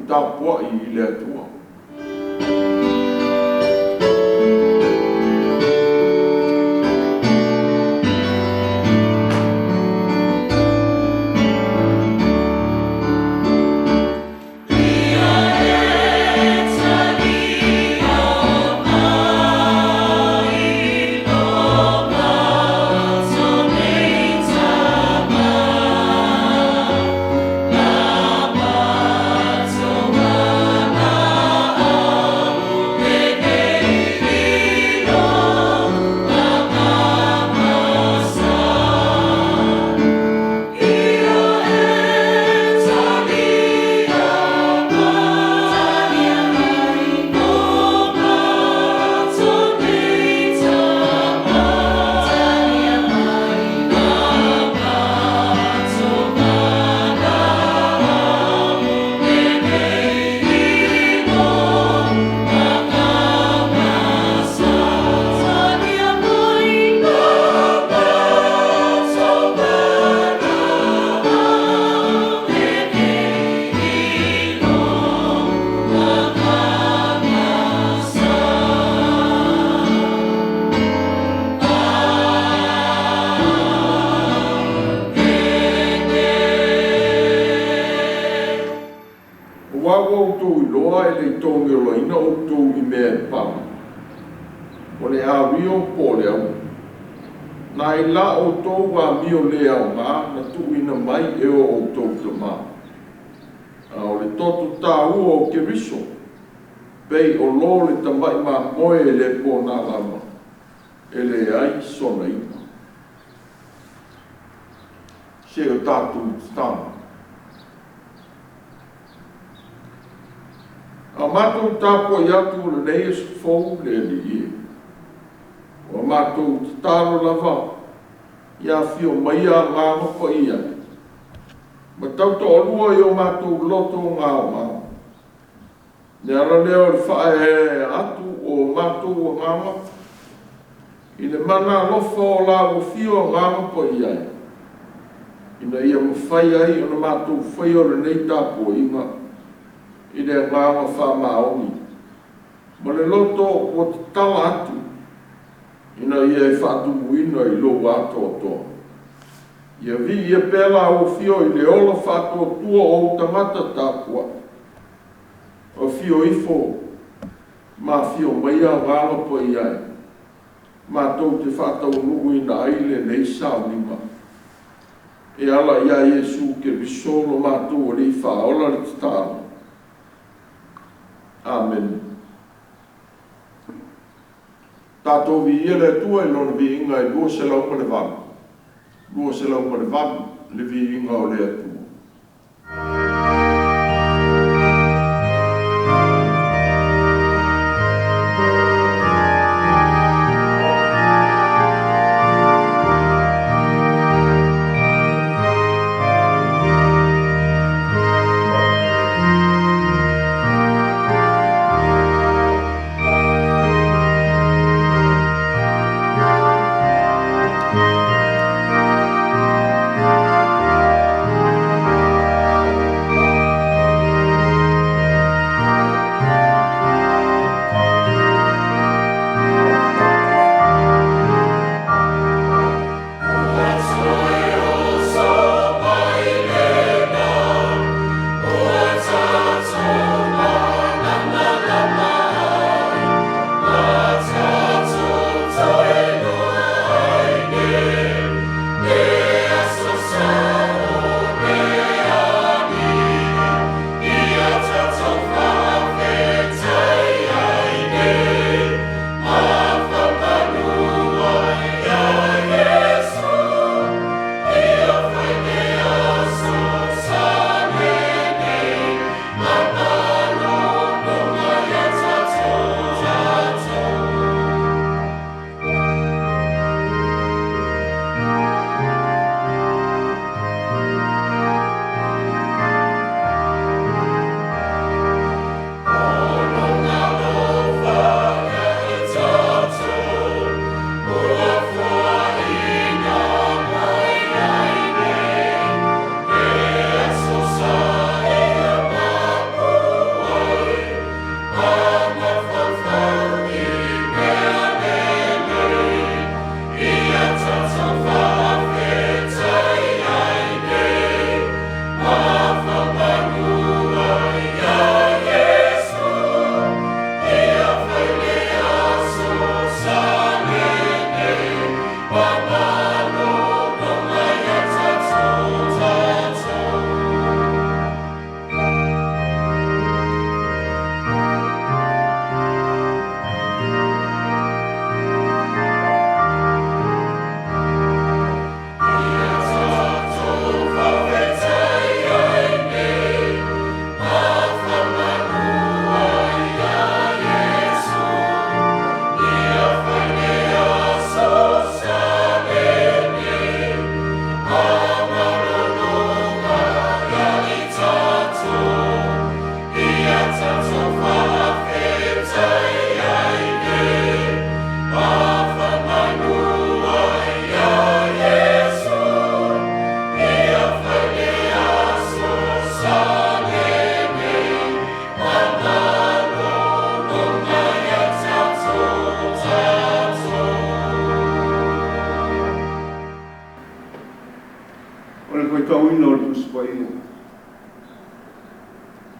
tāpua I le atua. Pei o lo le tamai ma moe le po na lama. Ele ai sona ina. Se o tatu stama. A matou tapo iatu le nei fou le li. O matou talo lava. Ia fio mai a ngama ko ia. Ma tau to olua I o matou loto ngā o ngā. Ne ara leo le whae atu o mātou o ngāma. I le mana lofa o la o fio o ngāma po iai. Ina ia mawhai ai o na mātou whai o le nei tāpo inga. I le ngāma wha maoni. Ma le loto o te tawa atu. Ina ia e whaatu muina I lo ato toa. Ia vi ia pēla o fio I le ola whaatu tua o tangata tāpua. O fio ifo, ma fio mai a ngalo po iai. Ma tau te whatau nuku I na aile nei sao nima. E ala ia Yesu ke bisolo ma tau o li whaola le titano. Amen. Tātou vi ia le tua I lona vi inga I lua se lau ma le vama. Lua se lau ma le vama, le vi inga o le atua.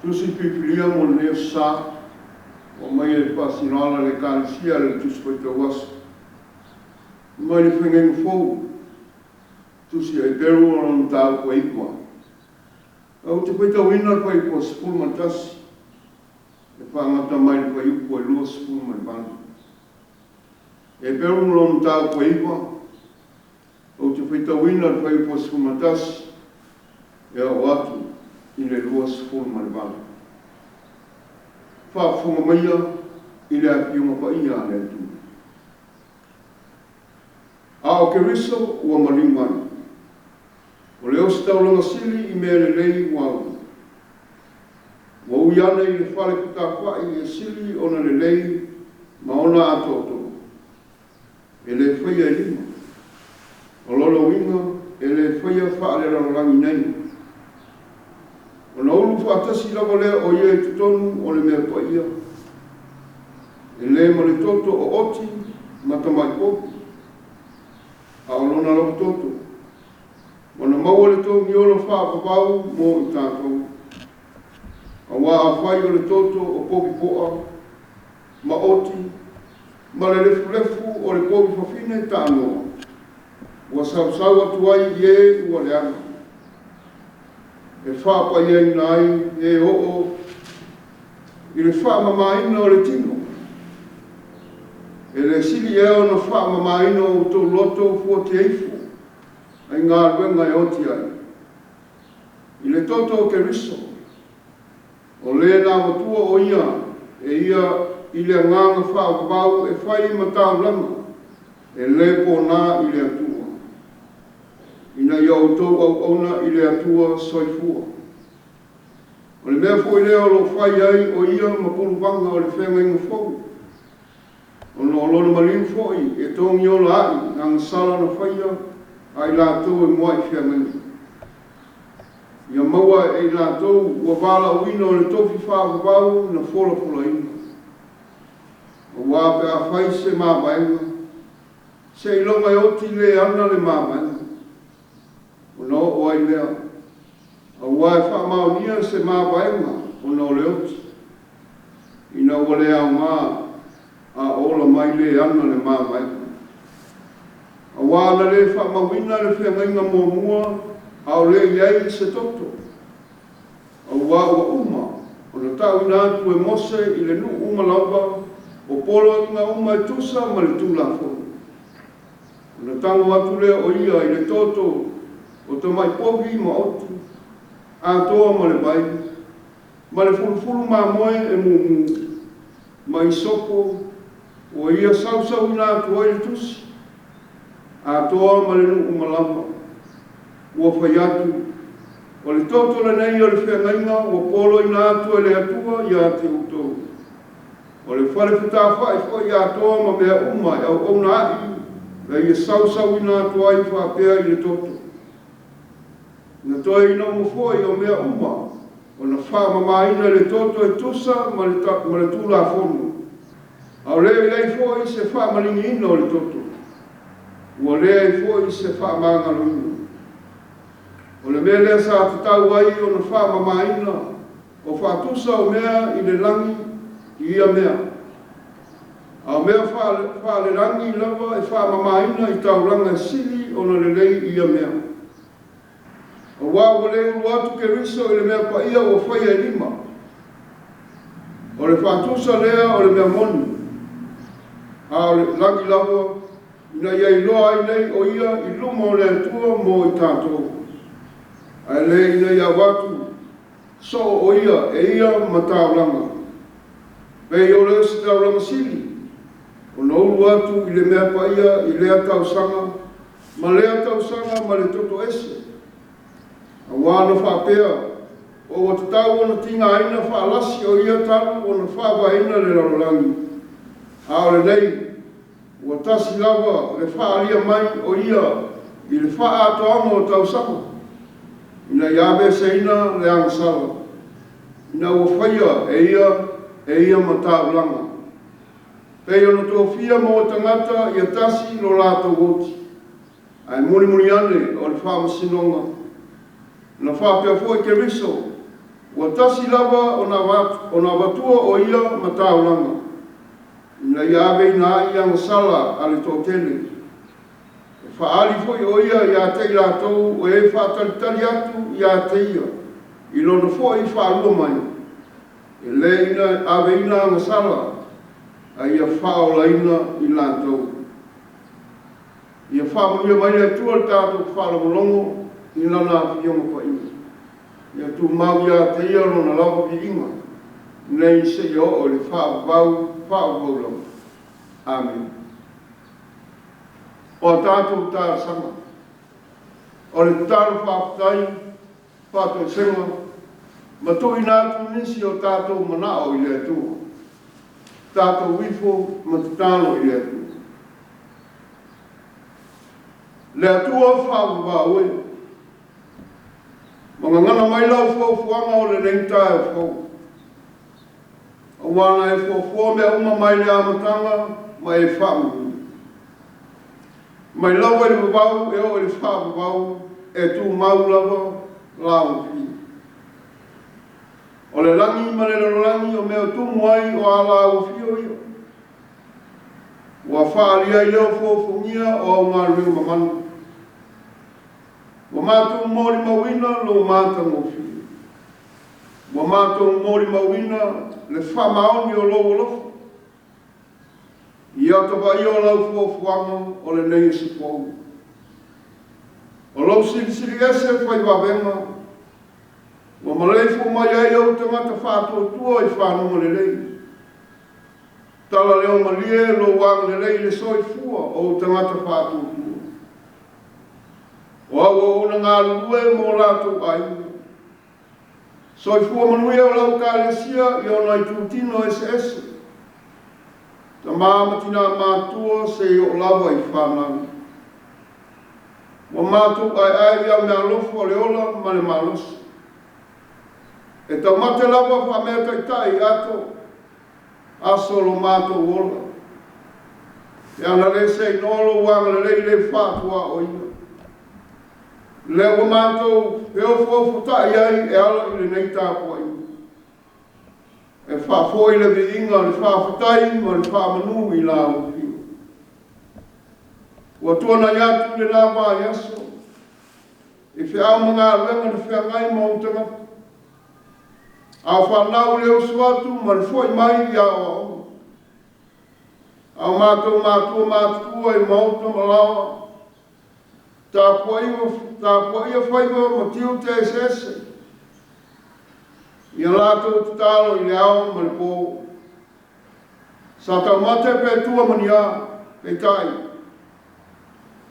tusi pipilia mo le sa o mai e pasinala le kalisia le tusi koita wasu mai le whengen fou tusi e peru on tau ko ikwa au te koita wina ko ikwa sepul matasi e whangata mai ko ikwa e lua sepul matani e peru on tau ko ikwa au te koita wina ko ikwa sepul matasi e o atu i le lua sepul matani whaafunga maia i le apiunga pa ia le atu. Ao ke riso ua malimani. O leo se taulanga sili i mea le lei wau. Wa uiana i le whale kutawha i le sili ona le lei ma ona atoto. E le whaia e lima. O lolo winga e le whaia whaale rangi nei. O na ulu whaatasi lava lea o ia i tutonu o le mea pa ia. E le ma le toto o oti matamai popi. A o lona lau toto. O na maua le tō miolo whaapapau mō i tātou. A wā a whai o le toto o popi poa, ma oti, ma le lefu lefu o le popi whawhine tānoa. Ua sau atu ai i e ua le ana. E whaapa i ai nai, e o i le whaamamaina o le tino. E le sili e o na whaamamaina o tō loto fua te eifu. Ai ngā ruenga e oti ai. I le toto o ke riso. O le nā matua o ia, e ia i le nganga whaakabau e whai matau lama. E le pōnā i le atua. Ina ia o tō au auna i le atua soifua. O le mea fo i leo lo whai ai o ia mapuru wanga o le whenga inga fau. O no lona malim foi e tongi o la ai nang sala na whaia ai lātou e mua i whenga. Ia maua e lātou ua wala uina o le tofi whaakabau na whola ina. O wā pe a whai se mābaenga. Se ilonga e oti le ana le mābaenga. O no o ai lea. A wā e whaamaunia se mābaenga o no le oti. Ina ua le au ngā a ola mai le ana le mābaenga. A wāna le whaamawina le whengainga mō mua au le iai se toto. A wā ua uma, o na tau ina atu e mose i le nu uma laupa, o polo inga uma e tusa ma le tūla fōru. O na tango atu lea o ia i le toto, o te mai pogi ma oti, a toa ma le bai, ma le fulufulu ma moe e mumu, ma i soko, o ia sausau ina atu ai le tusi, a toa ma le nu uma laupa. Ua whai atu. O le toto le nei o le whengainga, ua polo ina atu e le atua i a te utou. O le whare puta whai whai a toa ma mea uma e au ona ai, e ia sausau ina atu ai whapea i le toto. Na toa ina umu whai o mea uma, o na whamamaina le toto e tusa ma le tūla whonu. Au lea i lei whai se whamalingi ina o le toto. Ua lea i whai se whamanga luina. O le mea lea sa te tau ai o na whamamaina, o whatusa o mea i le langi i ia mea. A mea whale rangi lava e whamamaina i tau langa sili o na le lei i ia mea. O wā o le ulu atu ke riso i le mea pa ia o whai e lima. O le whatusa lea o le mea moni. A o le langi lava, ina ia i loa ai nei o ia i luma o le atua mo i tātou. Ai le ina ia watu, so o ia e ia mataulanga. Pei o leo se taulanga sili. O na ulu atu i le mea pa ia i lea tausanga, ma lea tausanga ma le toto ese. A wāna whapea, o o te tau o na tinga aina whaalasi o ia taru o na whaawaina le laulangi. A o le nei, o tasi lava le whaalia mai o ia i le whaatoanga o tausanga. Ina iabe se ina le angasala. Ina ua whaia e ia mataulanga. Pei ona tōwhia mo o tangata i a tasi lo lātou oti. Ai muni ane o le whamasinonga. Na whapea fwoi ke riso, Ua tasi lava o na watua o ia mataulanga. Ina ia ave ina ia ngasala ale tōtele. E whaali foi o ia ia te ilatou o e whaatalitali atu ia te ia. I lono foi whaalua mai. E le ina ave ina ngasala a ia whaola ina i latou. Ia whaamanuia mai le tua le tātou whaala molongo i lana whionga pa ina. Ia tu mau ia te ia lona lawa pi inga. Nei se ia o le whaavau lau. Amen. O tātou tā sanga. O le tātou whaapatai, whātou senga, ma tui nātu nisi o tātou manao i le atua. Tātou wifo ma tāno i le atua. Le atua whaavau e. Mga ngana mai lau fuanga o le neitai o fau. O wana e fua mea uma mai le amatanga, mai e whamu. Mai lau e le wabau e o e le whaabau e tu mau lava lau pi. O le langi ma le langi o mea tu mai o a lau fi o ia. Ua whaalia i leo fuafungia o au ngā ringa mamanu. Wa mātou mori mawina lo mātou ngofi. Wa mātou mori mawina le whamaoni o lo olofo. I ata wa i o lau fuafuanga o le nei se fau. O lau siri ese whai wawenga. Wa malefo mai ai au tangata whātua tua i whanonga le lei. Tala leo malie lo wang le lei le soi fua o tangata whātua tua. O au una ngā lue mō rātou ai. Soi fua manuia o lau kālesia i o nai tūtino ese. Ta māmatina mātua se i o lawa i whānau. Wa mātou ai au mea lofo le ola ma le mālosi. E tau mate lawa whamea taitai ato aso lo mātou ola. E ana le se inolo wanga le le whātua o ina. Le o mātou e o fuafutai ai e ala i le nei tāpua i. E whafoi le viinga le whafutai ma le whamanu i la o pio. Ua tuana i atu le la wā i aso. E whiau mga lenga le whiangai mautanga. A whanau le usu atu ma le foi mai i a o. A mātou mātua i mauta malawa. Tā poia whaiva ma tiu te esese. Ia lātou te tālo i le ao ma le pō. Sa tau mate pe tua mani a, pe tai.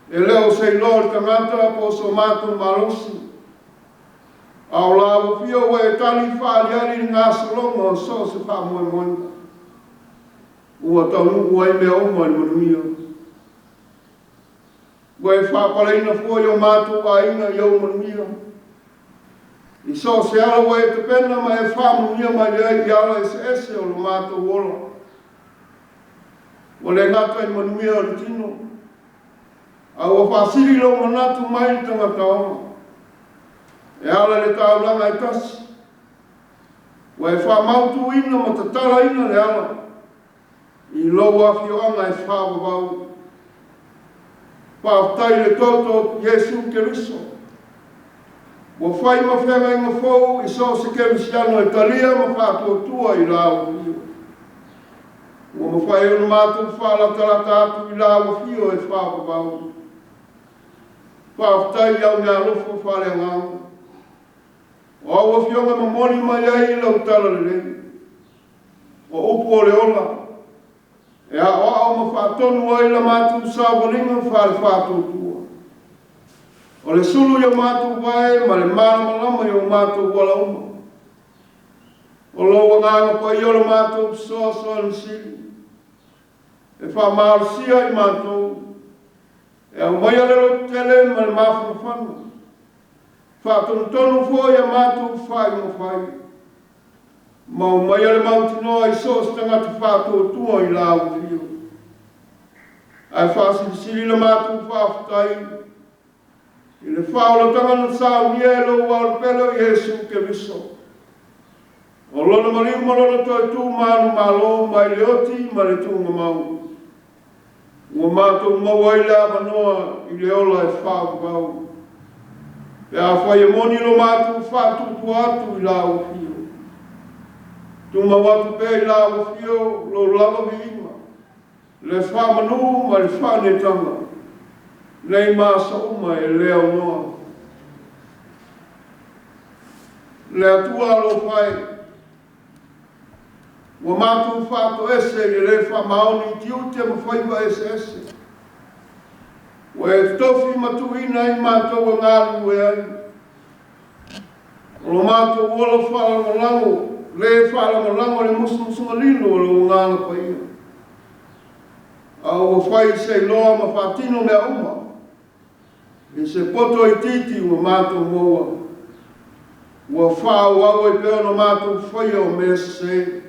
E leo sei lor tangata po so mātou malosi. Au lawa fia ua e tali whaaliari ni ngā salonga o so se wha moe moenga. Ua tau nuku ai mea oma i manuia. Ua e whapaleina fua i o mātou a inga i au manuia. I so se ala ua e te pena ma e whamanuia mai lea i ala ese o lo mātou ola. Ua le ngata i manuia o le tino. A ua whasiri lo manatu mai i tangata oma. E ala le tāulanga e tasi. Ua e whamautu ina ma tatara ina le ala. I lo awhioanga e whawawau. Whaatai le toto Jesu Keriso. Wa whai ma whenga inga fōu i so se kerisiano e talia ma whātua tua i rāua fio. Wa ma whai unu mātou whālatarata atu i rāua fio e whāwawau. Whaatai au ngā lofo whare ngāu. O aua fionga ma moni mai ai i lau tala le rei. O upu o le ola. E a o au ma whaatonu ai la mātou sāwaringa whare whātua tua. O le sulu i o mātou wae, ma le mālamalama i o mātou walauma. O loa ngānga pa i o le mātou soa ni siri. E wha mārusia i mātou. E au mai alero tele ma le māwhanawhanu. Whaatonu tonu fo i a mātou whai mo whai. Mau mai ale mautinoa i sos tangata whātua tua i lau fio. Ai whāsiri siri le mātou whāwhatai. I le whaola tangana sāu nielo wāru pelo Jesu Keriso. O lona mariu malona toi tū manu malo mai leoti ma le tūnga mau. Ua mātou mawai le avanoa i le ola e whāwau. Pe a whai e moni lo mātou whātutu atu i la o fio. Tu mawatu pe i la o fio lo lava viima. Le whamanu ma le whanetanga. Nei māsa uma e leo noa. Le atua lo whai. Ua mātou whāto ese i le whamaoni tiu te mawhaiwa ese ese. Ua e tofi matuina i mātou a ngāru e ai. O mātou uola whalamolango, le whalamolango le musunga lino o lo ngāna paia. A ua whai se loa ma whātino mea uma. E se poto i titi ua mātou moa. Ua whāu au e peo no mātou whaia o mea se.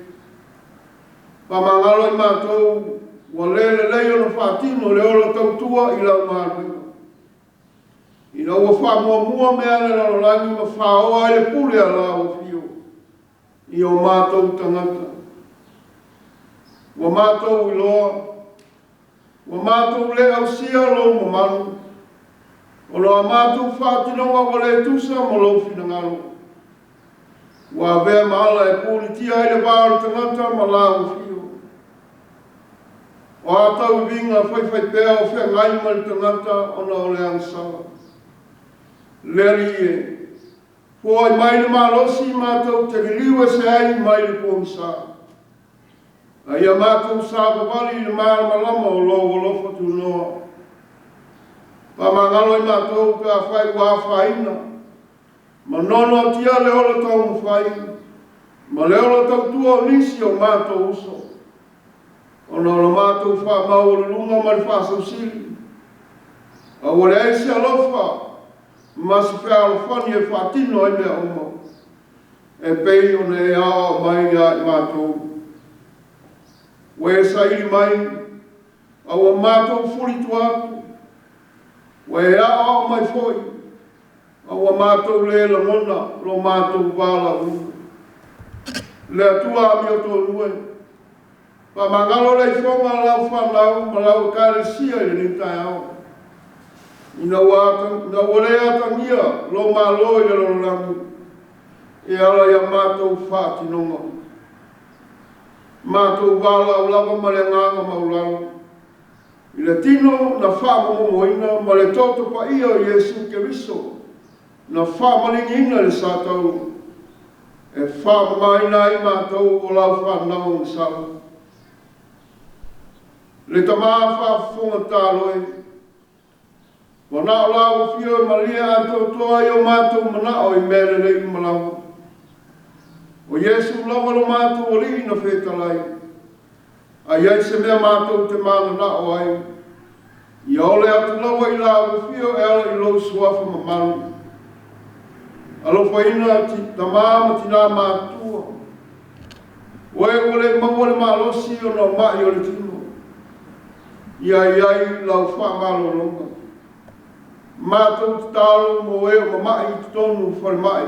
Pamangalo i mātou, ua lele leio no whātino le ola tautua i lau māruinga. I na ua whamua mea le ralorangi ma whaoa e pule a la o fio. I o mātou tangata. Ua mātou i loa. Ua mātou le au sia lo ma manu. O loa mātou whātinonga wa le tusa mo lo finangalo. Ua vea maala e puli tia i le vāru tangata ma la o fio. O atau vinga whai pēa o whea ngai mali tangata o na o le ansala. Leri e. Poi mai le malosi mātou te riliu e se ai mai le pōmsa. A ia mātou sa papali le māra malama o loa lofa tu noa. Pa mangalo i mātou pe a whai wā whaina. Ma nono tia le ola tau mu whai. Ma le ola tau tua o nisi o mātou uso. Ona o mātou wha mau o lunga mari wha sausiri. A wale eisi alofa, masi whea alofani e whatino e mea oma. E pei o ne ao mai a mātou. Wē sairi mai, a wa mātou furi tu atu. Wē ao mai foi, a wa mātou le la mona, lo mātou wala unga. Le atua mi o tō nue. Pa mangalo lei fonga lau whanau, ma lau kāre sia i ni tai au. Ina wale atangia, lo malo i le rolangi. E ala ia mātou whātinonga. Mātou wala au lava ma le nganga maulalo. I le tino na whāmamomoina, ma le toto pa ia o Jesu Keriso. Na whāmalingina le sātau. E whāmamaina i mātou o lau whanau ngisau. Le tamaa whaafonga tāloe. Wana o lau fio e malia ato toa i o mātou manao i mele le i malawa. O Jesu lawa lo mātou o li na whetalai. A iai se mea mātou te mana nao ai. I ole atu lawa i lau fio e ala i lau suafa mamaru. Alo whaina ti tamaa ma tina mātua. Oe ole mawale malosi o na mai o le tino. Iai lau whamalo longa. Mātou te tālo mo e o mamai te tonu whare mai.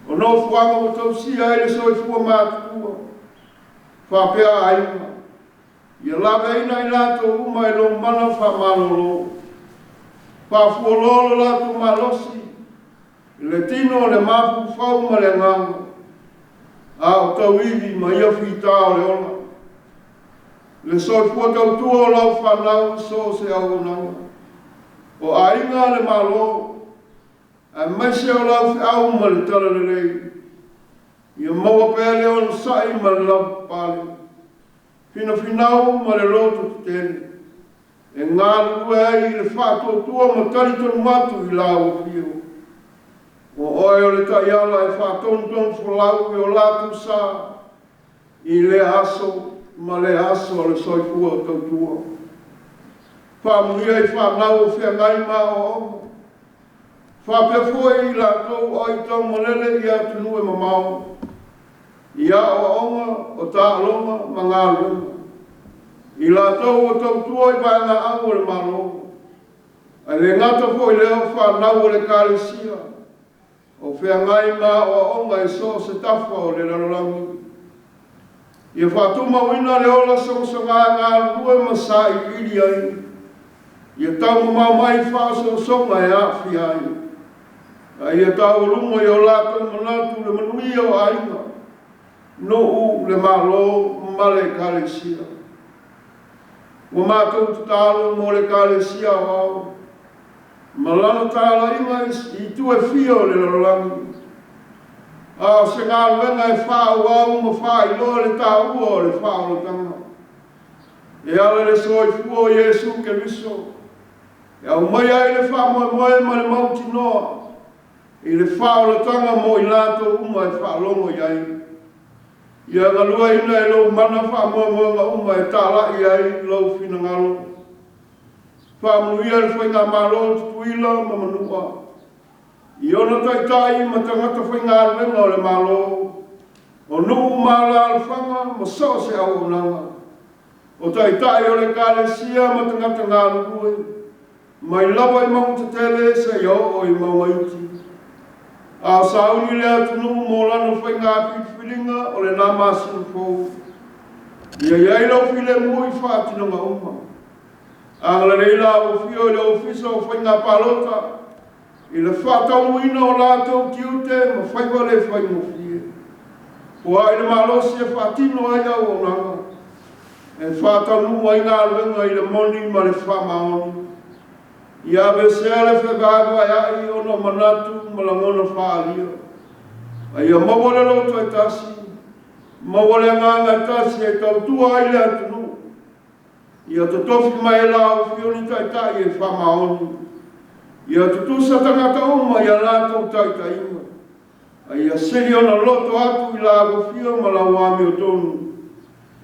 O no whanga o tau sia e le soi fua mātua. Whapea aima. Ia lawe ina i lātou uma e lo mana whamalo lo. Whafua lolo lātou malosi. Le tino le mafu whau ma le nganga. A o tau iwi ma ia whitao le ona. Le soi fua tau tua o lau whanau so se au nanga. O ainga le malo, a maise o lau au ma le tala le rei. Ia maua pēa le ono sai ma le lau pāle. Fina finau ma le roto tene. E ngālu ue ai le whātua tua ma tari tonu matu i lau o fio. O oe o le tai ala e whātonu tonu whalau i o lātu sā. I le aso. Ma le aso le soifua o tautua. Whamuia i whanau o whea ngai mā o omo. Whapefua i lātou o i tau malele i atu nue mamau. I a o onga o tā alonga ma ngā runga. I lātou o tautua i vāenga au o le malo. A le ngata fo i leo whanau o le kāresia. o whea ngai ngā o onga e so se tafa o le rarangi. Ia whātu mawina le ola so ngā rua masai iri ai. Ia tau mai whāsonga e awhi ai. Ia tau rungo i o lātou manatu le manui o ainga. No u le malo male kalesia. Wa mātou tutalo mo le kalesia o au. Malano tāla inga i tu e fio le rarangi. Se ngā luenga e whāu au ma whai loa le tā ua le whāu lo tanga. E ala le soi fua o Yesu ke riso. E au mai ai le wha moe ma le mauti noa. I le whāu lo tanga mo i lātou uma e whālongo i ai. Ia ngā lua ina e lau mana wha moe ngā uma e tāla i ai lau whina ngalo. Wha manuia le whainga mālo tutuila ma manua. I ona tai ma tangata whainga lenga o le mālo. O nuu māla alwhanga ma so se au onanga. O tai o le kālesia ma tangata ngā lukue. Mai lawa i maunta tele se iau o i mauaiti. A sauni le atunu mo lana whainga whiwhiringa o le nā māsinu fōu. Ia iai lau while mui whātino ngā uma. Angla reila o fio le ofisa o whainga palota. I le whātau ina o lātou tiute ma whaiwa le whaingo fie. Kua i le malosi e whātino ai au o nanga. E whātau nua i ngā lenga i le moni ma le whamaoni. I awe sea le whegāgua e ai o no manatu ma la ngona whālia. Ai a mawale loto e tasi. Mawale nganga e tasi e tau tua ai le atunu. Ia te tofi mai la o fioni tai e whamaoni. Ia tutusa tangata uma ia lātou taitainga. Ia seri ona loto atu i la agofio ma la wami o tonu.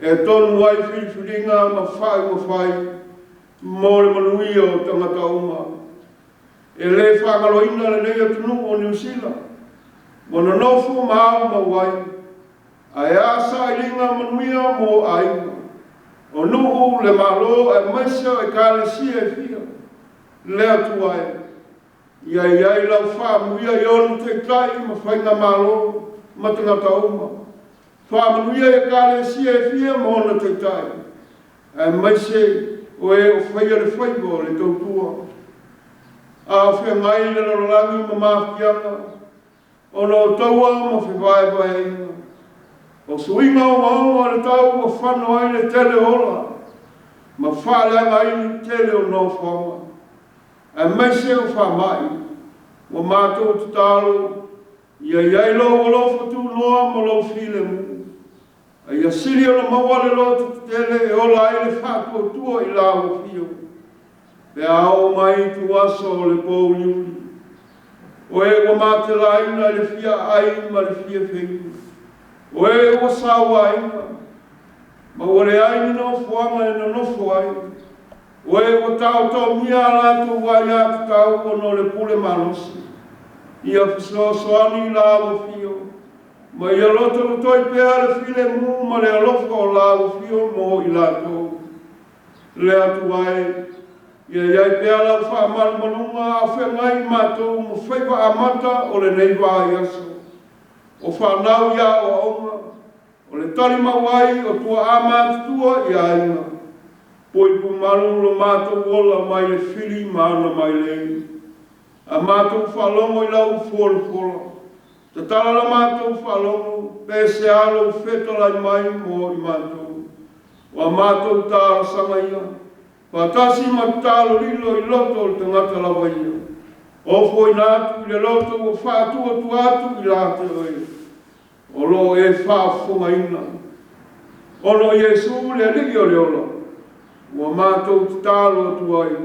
E tonu ai whiwhiringa ma whai. Mo le manuia o tangata uma. E le whangaloina le nei atunu o New Zealand. Mona nofu maa ma wai. Ai asa i linga manuia mo ainga. O nuhu le malo e maisa e kālesia e fia. Le atu ai. Iai lau whāmuia i onu te tai ma whainga malo ma tangata uma. Whāmuia e kālesia e fia ma ona te tai. E maise o e o whaia le whaibo le tautua. A whea ngai le rolangi ma māwhianga. O no taua ma whiwai vai inga. O suinga o maunga le tau o whano ai le tele ola. Ma whāleanga ai le tele o no whanga. E meise o whamai. O mātou te tālo. Ia iai lo o lo whatu noa ma lo while mu. Ia siri o na mawale lo te tele e ola ai le whātua tua i la o fio. Pe ao mai tu aso o le pōu liuri. O e o māte laina le fia ai ma le fia whengu. O e o sawa ainga. Ma o le aini no fuanga e no nofo ai. O e o tau tau mia alato wai atu tau o no le pule malosi. Ia fiso soani la o fio. Ma ia loto toi pea le file mu ma le alofo o la o fio mo i lato. Le atu ai. Ia iai pea la wha amal manunga a whengai mato mo whaiva amata o le neiva i aso. O whanau ia o aunga. O le tarima wai o tua amatutua i ainga. Poi pumaru lo mātou wola mai le whiri maana mai lei. A mātou whalongo i lau whola. Te tala la mātou whalongo, pēse alo whetalai mai mo i mātou. Wa mātou tāra sanga ia. Patasi matalo lilo i loto o te ngata lawa ia. O foi nātu i le loto o whātua tu atu i lāte oi. O lo e whāwhunga ina. O lo Jesu le ligi o le ola. Wa mātou te tālo atu ai.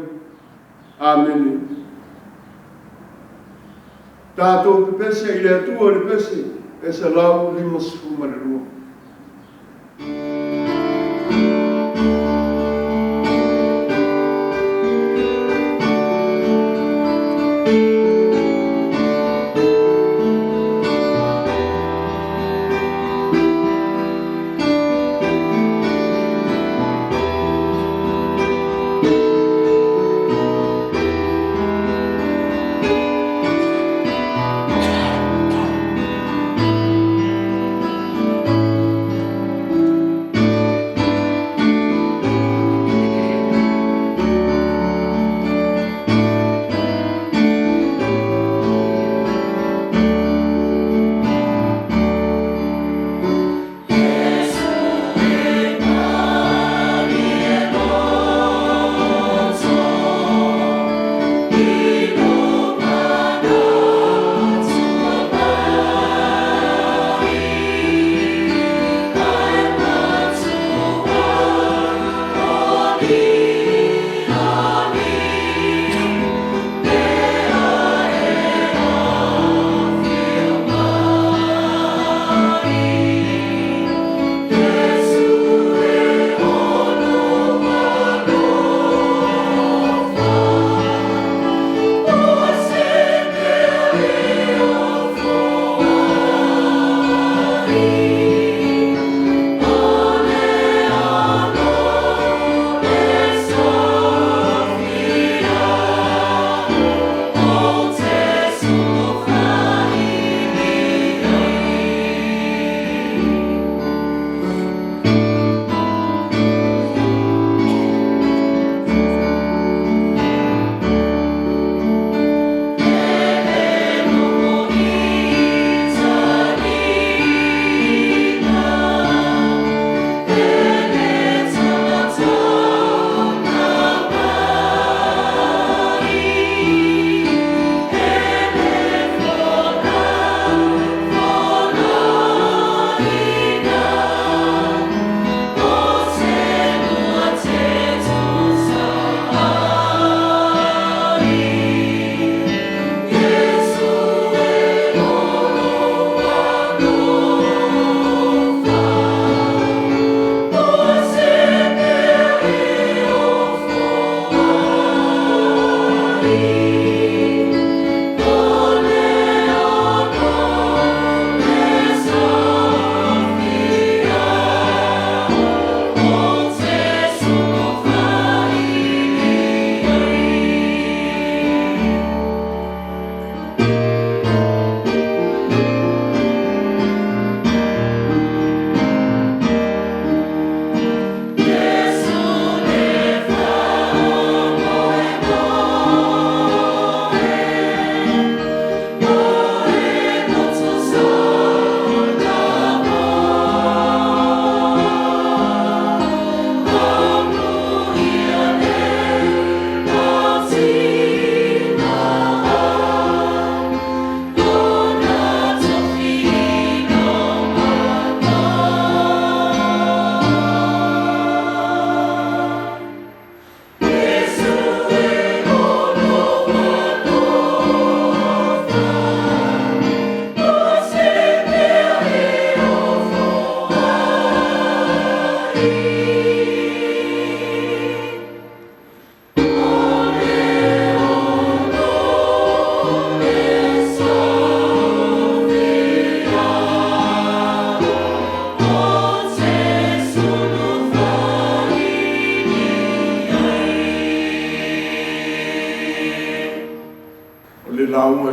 Amen. Tātou te pese i le atua le pese. E se lau lima sifuma le rua.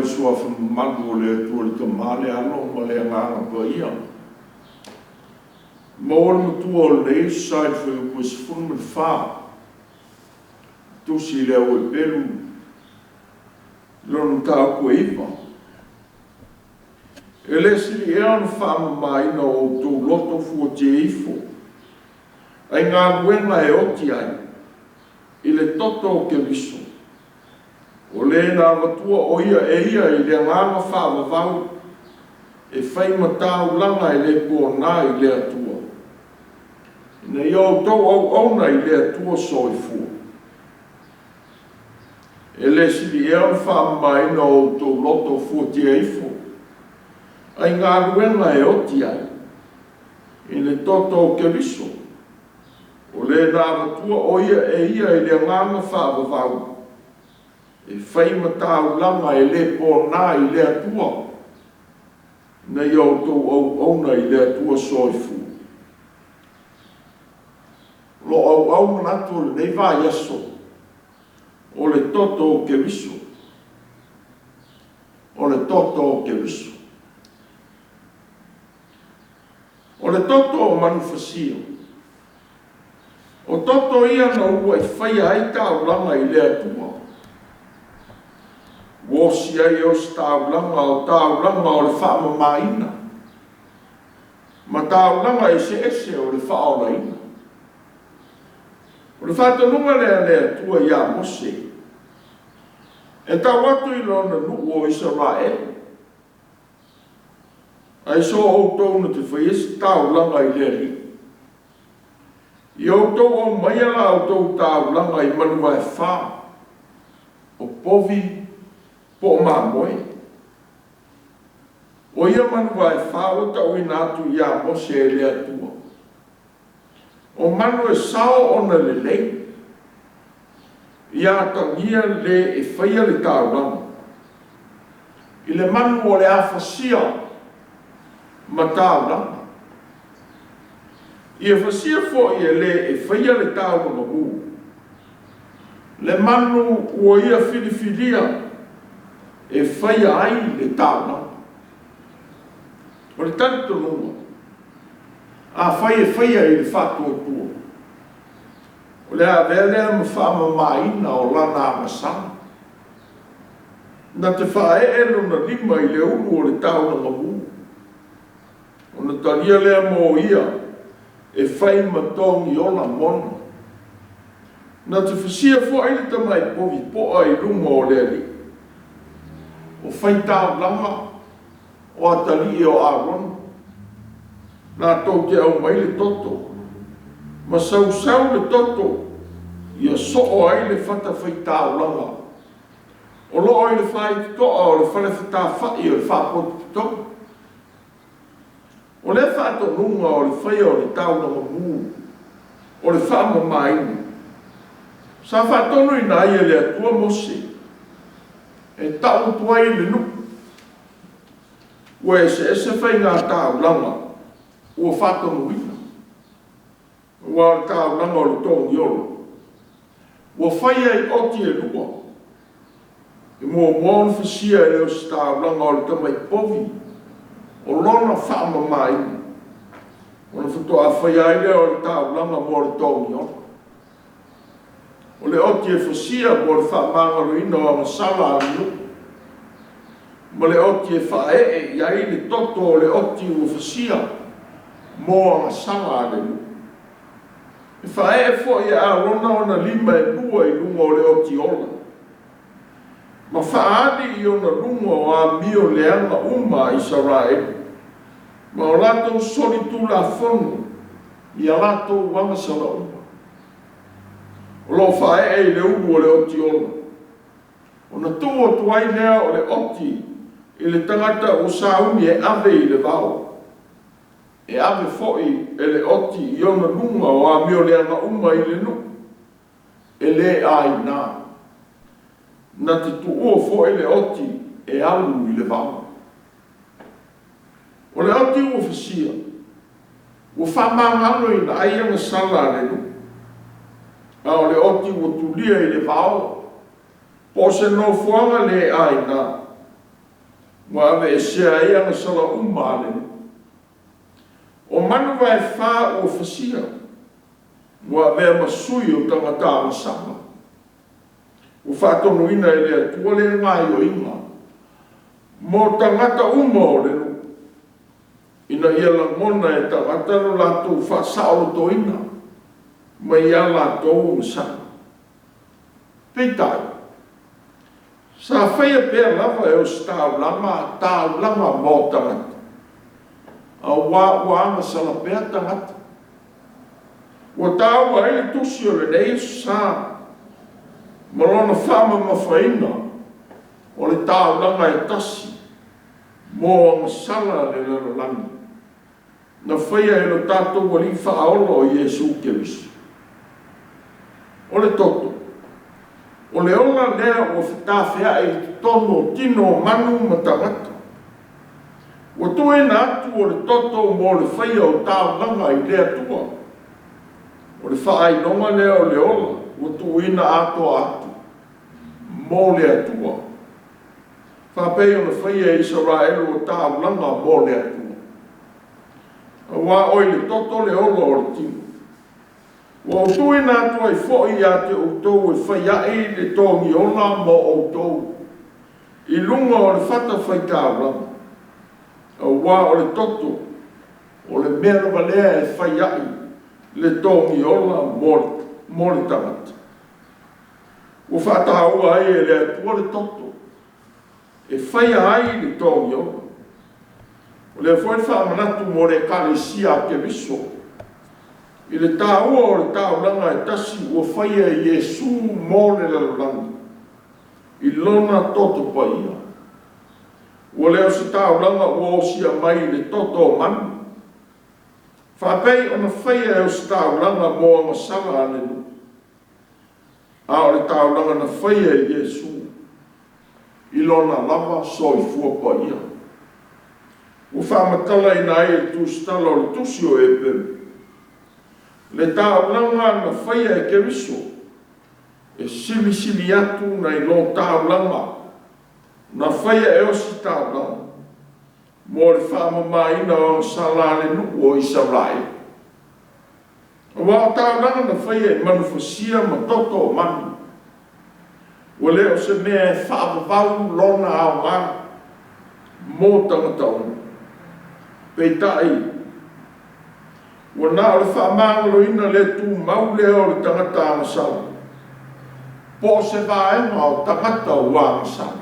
le sua whamanu o le tua le tamale alo ma le anganga pa ia. Ma o le mutua o le side for you was fun me fa. Tusi le o e pelu. Lonu tau ko iwa. E le sili e anu whaama mai na o tō loto fua te ifo. Ai ngā ruenga e oti ai. I le toto o ke viso. O le nā matua o ia e ia i le ngāma whaama vau. E whai matau langa i le pōna i le atua. Ina i au tau au auna i le atua soi fua. E le sili e anu whaama mai na o tō loto fua te ifo. Ai ngā ruenga e oti ai. I le toto o ke viso. O le nā matua o ia e ia i le ngāma whaavavau. E whai matau langa e le pōna i le atua. Na iau tō au auna i le atua soifu. Lo au au manatu le nei vā yaso. O le toto o ke viso. O le toto o ke viso. O le toto o manufasio. O toto ia na ua i whaia ai tau langa i le atua. Wosi ai o tau langa o tau langa o le whaama maina. Ma tau langa i se ese o le whaola ina. O le whatanunga le atua ia mose. E tau atu i lona nuku o Israel. Ai so o tōna te whaiesi tau langa i le ri. I o tō o maiala o tō tau langa i manua e whā. O povi po o māmoe. O ia manua e whā o tau i nātu ia mose e le atua. O manu e sao ona le lei. Ia tangia le e whaia le tau langa. I le manu o le awhasia ma tau langa. I e whasia fo i e le e whaia le tau langa hū. Le manu ua ia whiriwhiria e whaia ai le tau langa. O le tanto nunga. A whaia i le whatua tua. O le a vele ma whaama maina o lana amasana. Na te whae elu na lima i le ulu o le tau langa hū. O na talia lea mō ia e whai matongi o la mona. Na te whasia fo aile tamai povi poa i runga o le li. O whai tau langa o atali o Aaron. Nā tau te au mai le toto. Ma sau le toto ia so o ai le whata whai tau langa. O lo ai le whai toa o le whale whata whai o le whapotu toa. O le whato nunga o le whaia o le tau langa mū. O le whaama maini. Sa whatonu i nā ia le atua mose. E tau tuai le nuku. Ua e se whai ngā tau langa. Ua whatonu ina. Ua le tau langa o le tongi olo. Ua whaia i oti e lua. I mua mōna whasia e leo se tau langa o le tamai povi. O lona whaama mai. O na whatoa whaia i leo o le tau langa mo le tongi olo. O le oti e whasia mo le whaamangaro ina o masala anu. Mo le oti e whae i ai le toto o le oti o whasia mo a masala anu. E whae e fo i a rona o na lima e lua i lunga o le oti ola. Ma whaadi i ona lunga o a mio leanga uma i Israel. Ma o lato sori tu la whonu i a lato wanga sala uma. O lo whae e le umu o le oti ola. O na tua tuai lea o le oti i le tangata o saumi e ave i le vau. E ave foi e le oti i ona lunga o a mio leanga uma i le nu. E le ai nā. Na te tuua fo e le oti e alu i le vau. O le oti ua whasia. Ua whamangano i na aianga sala le nu. A o le oti ua tulia i le vau. Po se no fuanga le ai nā. Wa ave sea ia na sala umale. O manu vai fa o fasia. Wa ave masui o tangata na sama. O whātonu ina e lea tuale ngai o inga. Mo tangata uma o lenu. Ina ia la mona e tangata no lato whasao to ina. Ma ia lato o sana. Peitai. Sa whaia pēr lava e o stau lama mo tangata. A wāanga sala pēr tangata. O tau a ele tusi o le nei sa. Malona whama mawhaina o le tau langa e tasi mo ngasala le lero lani. Na whaia e lo tātou wali whaola o Iesu Keriso. O le toto. O le ola lea o whitawhea e tono tino manu matangata. O tue na atu o le toto mo le whaia o tau langa i lea tua. O le whaai nonga lea o le ola. O tuina ato atu. Mo le atua. Whapei o na whaia Israel o tāulanga mo le atua. Wa oi le toto le olo o le tino. Wa o tuina atua i fōi a te outou e whaia e le tōngi ona mo outou. I lunga o le whata whai tāulanga. Wa o le toto o le mea valea e whaia le tōngi ona mo le tangata. O whataua ai e lea tua le toto. E whaia ai le tōngi o. O lea whai whamanatu mo le kalesia ke viso. I le tāua o le tāulanga e tasi o whaia Iesu mo le lalolanga. I lona toto pa ia. O lea se tāulanga o osia mai le toto o manu. Whapei o na whaia e o se tāulanga mo a masala anenu. A o le tāulanga na whaia i Iesu. I lona lava so i fua pa ia. O whamatala i nai e tūstala o le tusi o epe. Le tāulanga na whaia e Keriso. E sili atu na i lo tāulanga. Na whaia e o si tāulanga. Mo le whamamaina o salale nuku o Isarai. Wa tāulanga na whaia i manufasia ma toto o manu. O leo se mea e whaavavau lona au ngā. Mō tangata onu. Peitai. O nā o le whaamangalo ina le tū mau leo le tangata angasala. Po se vāenga o tangata o angasala.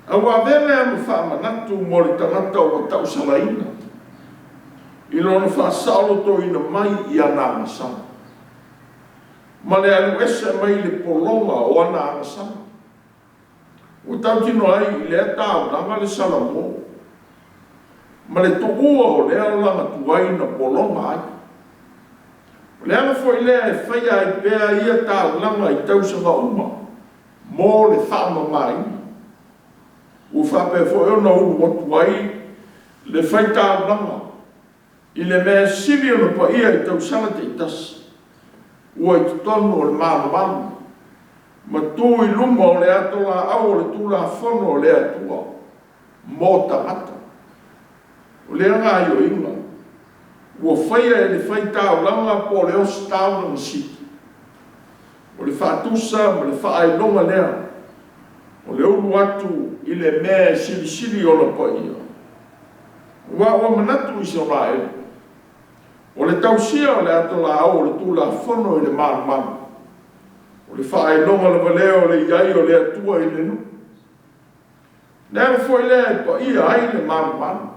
A wa vele anu whaamanatu mo le tangata o tausalaina. I lona whaasalo to ina mai i ana angasala. Ma le anu ese mai le polonga o ana angasala. O tau tino ai i le tau nanga le salamo. Ma le to'ua o lea langa tuai na polonga ai. O le anu fo i lea e whaia i pēa ia tau langa i tausanga uma. Mo le whaama mai. O whape fo e ona unu watu ai le whai tau langa. I le mea sivi ona pa ia i tausanga te itasi. Ua i tutonu o le māna manu. Ma tū i luma o le atola au o le tūla whono o le atua. Mō tangata. O le anga i o inga. Ua whaia e le whai tau langa po le osi tau na siti. O le whātusa ma le whaai longa lea. O le unu atu i le mea sili o la pa ia. Ua manatu i se rae. O le tausia o le atola au o le tūla whono i le māna manu. O le whaai longa le valeo o le iai o le atua i le nu. Nea fo i lea i pa ia ai le māna manu.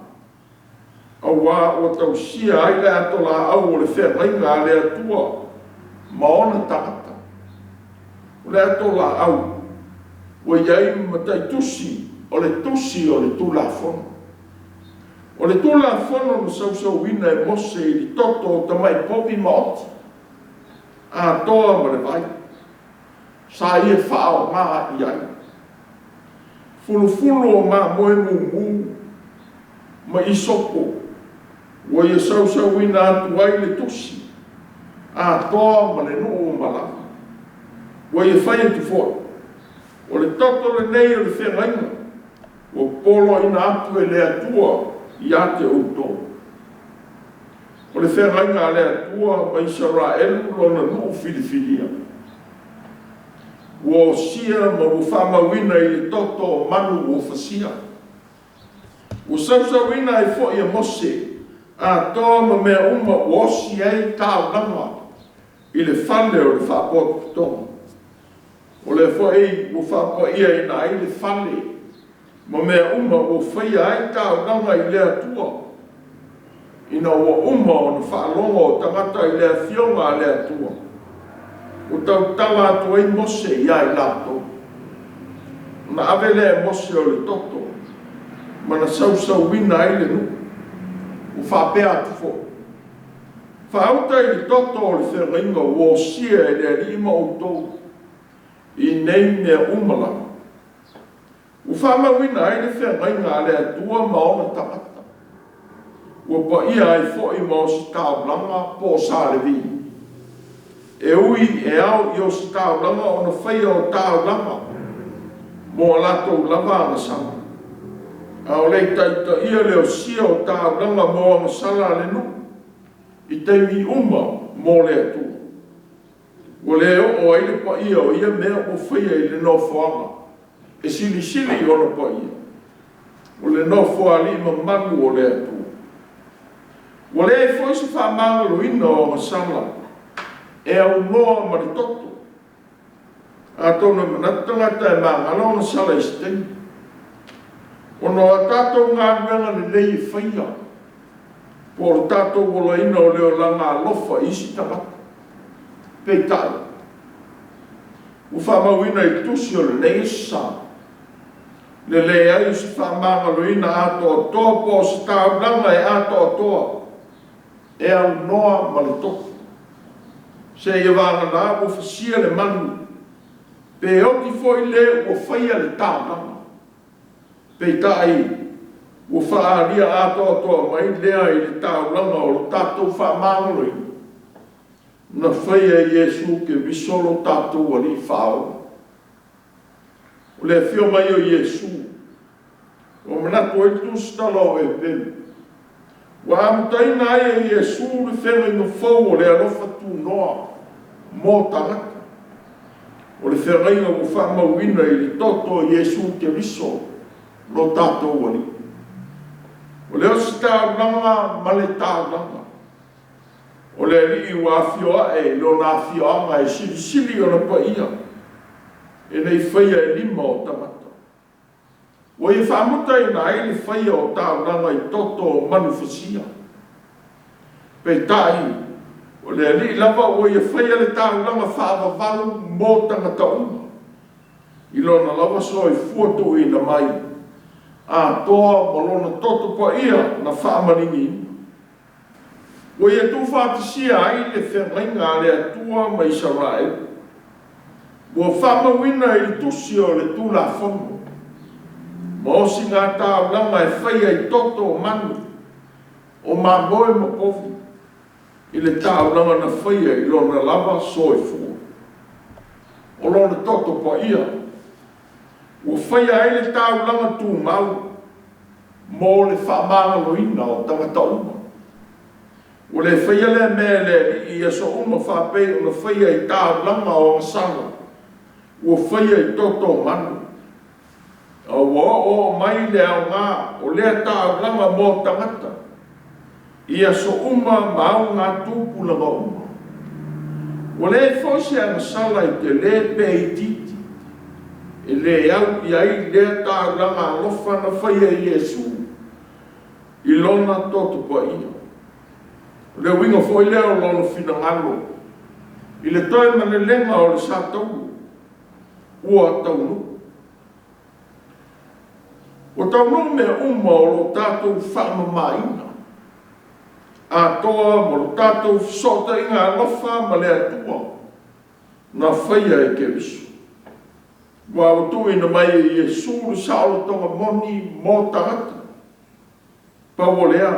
Awa o tausia ai le atola au o le whengainga a le atua. Maona tangata. O le atola au. O iai matai tusi o le tūla whono. O le tūla whono no sausau wina e mose i li toto o tamai popi maoti. A toa ma le vai. Sa ia whao maa i ai. Fulu o maa moe mu. Ma i soko. O ia sausau wina atu ai le tusi. A toa ma le noo malama. O ia whaia tu fōi. O le toto le nei o le whengainga. ua polo ina atu e le atua ia te outou. O le whengainga a le atua ma Israelu lona nuu filifilia. Ua o sia ma ua whamawina i le toto o manu o fasia. Ua sausawina i fo i a Mose a toa ma mea uma o osi ei tāunanga i le whale o le whapoa putonga. O le fo ei ua whapoa ia ina ai le whale ma mea uma o whaia ai tāunanga i le atua. Ina ua uma o na whaalonga o tangata i le fionga a le atua. O tau tanga atu ei Mose ia i lato. Na ave le Mose o le toto. Ma na sausau wina ai le nuku. O whapea atu fo. Whaauta i le toto o le whengainga o sia e le rima o tau. I nei mea umalama. O whamawina ai le whengainga a le atua maona tangata. Ua pa ia ai fo i mo si tāulanga po sa le vi. E ui e au i o si tāulanga o na whaia o tāulanga. Mo alatou lava ana sama. A o lei taita ia leo sia o tāulanga mo ana sala le nu. I teimi uma mo le atu. Ua leo o aile pa ia o ia mea o whaia i le no whaanga. E sili sili o na pa ia. O le no whaali ma manu o le atu. Ua le foi se whamangalo ina o masala e au noa ma le toto. A tona manatangata e mangala o masala i steng. O noa tātou ngā ruenga le lei e whaia. Po o tātou wola ina o leo langa alofa isi tangata. Pei tāu. U whamauina i tusi o le nei sa. Le le ai se whamangalo ina ato o toa po se tāulanga e ato o toa. E au noa ma le toku. Se ia wanga nā o whasia le manu. Pe oti foi le o whaia le tālanga. Pe tai o whaaria ato atoa mai lea i le tālanga o le tātou whamangoloi. Na whaia Iesu ke visolo tātou ali whao. O le whio mai o Iesu. O manatu e tustalo e penu. Wa amutaina ai e Iesu le whenga ino whau o le alofa tu noa mō tangata. O le whenga inga o whamauina i le toto Iesu te riso lo tātou wali. O le osi tāulanga ma le tāulanga. O le rii wa whioa e lo nā whioanga e sili sili o na pa ia. E nei whaia e lima o tangata. O i whamuta i nā i le whaia o tāulanga i toto o manufisia. Pei tai, o le ali lava o i whaia le tāulanga whaavavalu mō tangata uma. I lona lava so i fuatu i na mai. A toa mo lona toto pa ia na whaamaringi. O i atu whaatisia ai le whengainga le atua ma Israel. O whaamawina i tusi o le tūla whamu. Mo si ngā tāulanga e whaia i toto o manu. O mā moe ma pofu. I le tāulanga na whaia i lona lava so i fua. O lona toto pa ia. O whaia ai le tāulanga tū mau. Mo le whamangalo ina o tangata uma. O le whaia le mea le i aso uma whapei o na whaia i tāulanga o ngasanga. O whaia i toto o manu. O mai le au ngā, o lea tāulanga mō tangata. Ia so uma mau ngā tūpulanga uma. O le fose a ngasala i te le pei titi. E le au i ai lea tāulanga alofa na whaia Iesu. I lona toto pa ia. O le winga foi leo lona finangalo. I le toi ma le lenga o le sātou. Ua tau nuku. O tau no me uma o lo tātou whamamaina. A toa mo lo tātou sota inga alofa ma le atua. Na whaia e ke visu. Wa o tui na mai e Iesu le saolo tonga moni mō tangata. Pa o lea,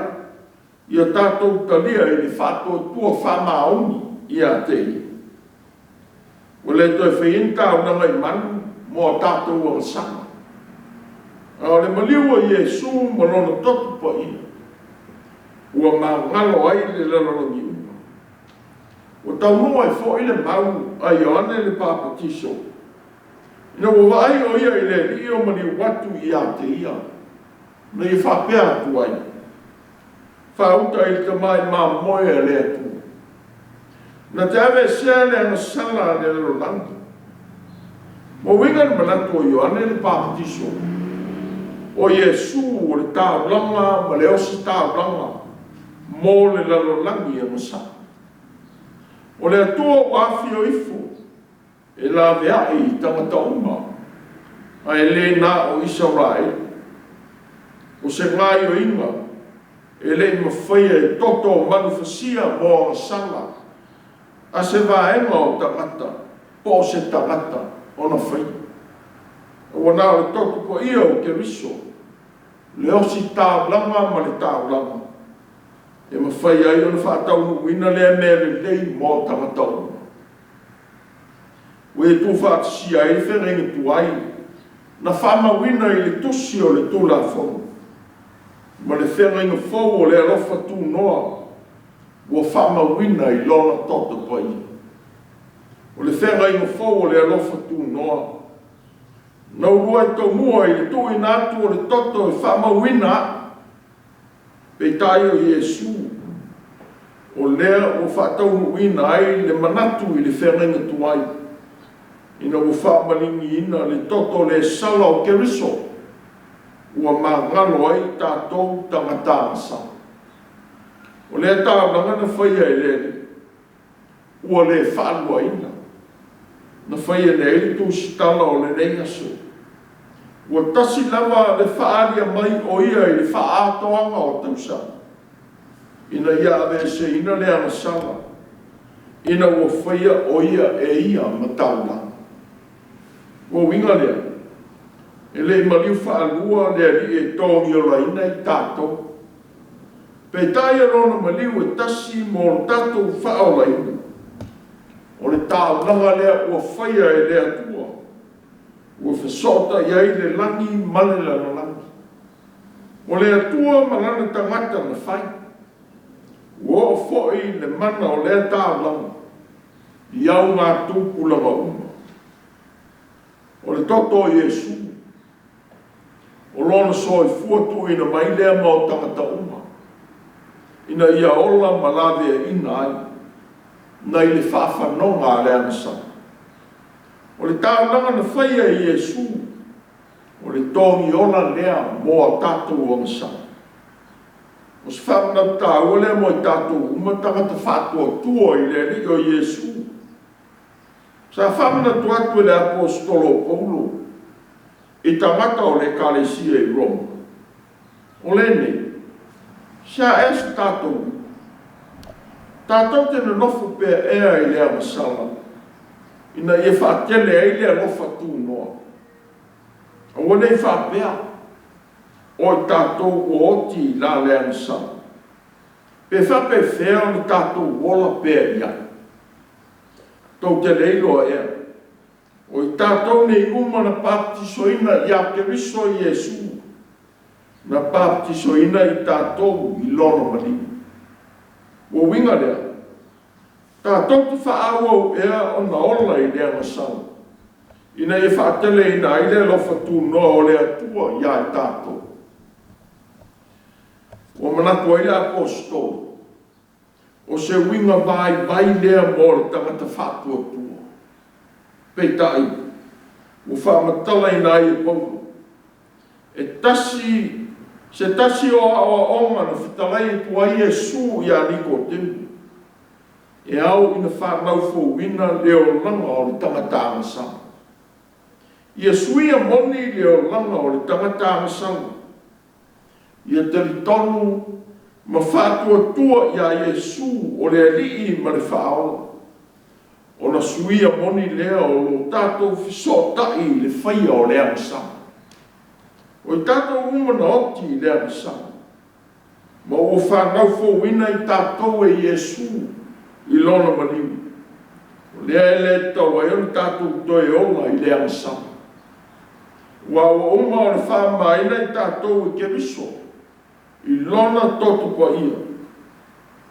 ia tātou talia e ni whātou tua whamaoni ia te i. O le toi whainta o nanga i manu mō tātou o sama. O le maliu o Iesu ma lona totu pa ia. Ua mangalo ai le lalolongi uma. O taunua e fo i le mau a Ioane le Papatiso. Ina ua vai o ia i le li o maliu watu i a te ia. Na i whapea atu ai. Whauta i te mai ma moe a le atu. Na te ave sea le ana sala le lalolanga. Mo winga ni manatu o Ioane le Papatiso. O Iesu o le tāulanga ma le osi tāulanga. Mo le lalolangi a masa. O le atua o afi o ifu. E la vea i tangata uma. A e le na o Israel. O se ngai o inga. E le mawhaia e toto o manufasia mo a sala. A se vaenga o tangata. Po se tangata o na whai. O na o toto po ia o ke riso. Le osi tāulanga ma le tāulanga. E mawhai ai o na whātau uina lea mere lei mō tangatau. Ue tu whātasi ai whenenga tu ai. Na whama wina i le tusi o le tūla whonu. Ma le whenenga whau o le alofa tū noa. Ua whama wina i lona toto pai. O le whenenga whau o le alofa tū noa. Nau rua i tau mua i le tū inatu o le toto e whama wina. Pei tai o Iesu, o lea o whātau ina ai le manatu i le whenenga tuai. Ina o whāmalingi ina le toto le sala o keriso, ua mangalo ai tātou tangatangasa. O lea tāulanga na whaia e lere, ua le whaalua ina. Na whaia le ele tū sitala o le neiaso. Ua tasi lava le whaaria mai o ia i le whaatoanga o tausa. Ina ia ave se ina le ana sala. Ina ua whaia o ia e ia mataula. Ua winga lea. E le maliu whaalua lea li e tōngi o la ina i tātou. Pe tai arona maliu e tasi mo o tātou whao la ina. O le tāulanga lea ua whaia e lea tua. Ua whesota iai le langi male la langi. O le atua malana tangata na whai. Ua o foi le mana o lea tāulanga. I au ngā tūpulanga uma. O le toto o Iesu. O lona soi fuatu ina mai lea mau tangata uma. Ina ia ola malave ina ai. Na i le whawhanonga lea nasa. O le tāulanga na whaia i Iesu, o le tōngi ola lea mō a tātou o masa. O se whamana tāua lea mō i tātou umatanga whātua tua i lea ni o Iesu. Sa whamana tuatu le apostolo Paulo, i tangata o le kalesia i Roma. O le ne, sia es tātou. Tātou tena nofu pēr ea i lea masala. Ina ia whaatele ai lea lofa tū noa. O wane i whaapea. O i tātou o oti la lea nasa. Pe whape whea ni tātou wola pēr ia. Tau te leiloa ea. O i tātou nei umana baptisoina i a keriso i Iesu. Na baptisoina i tātou i lono mani. O winga lea. Tātou te whaawau ea o na ola i lea masau. Ina e whaatele ina i lea lofa tū noa o lea tua i ai tātou. O manatu ai lea apostol. O se winga vai lea mō le tangata whātua tua. Pei tai. O whaamatala ina i e Paulo. E tasi, se tasi o onga na whitalai e tua i e su i a niko temu. E au ina whanau fōwina leo langa o le tangata masanga. Ia suia moni leo langa o le tangata masanga. Ia teritonu ma whātua tua ia Iesu o le alii ma le whaola. O na suia moni leo o lo tātou fisotai le whaia o lea masanga. O i tātou umana oti lea masanga. Ma o whanau fōwina i tātou e Iesu i lona maniu. O lea e le tau ai on tātou toi ola i lea masama. Ua o uma o le whamaina I tātou I ke miso. I lona totu pa ia.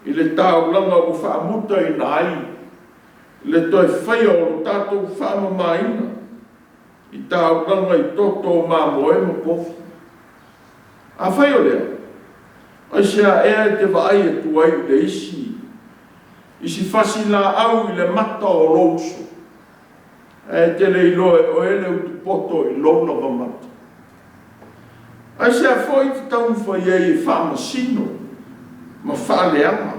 I le tāulanga o whaamuta I nai. Le toi whaia o le tātou whamamaina. I tāulanga I toto o māmoe mo pofu. A whaia o lea. Ai sea ea te vaai e tuai le isi. Isi whasi la au I le mata o louso. E te le iloe o ele utu poto I lona wa mata. Ai sea foi tau whai e whamasino. Ma whaleanga.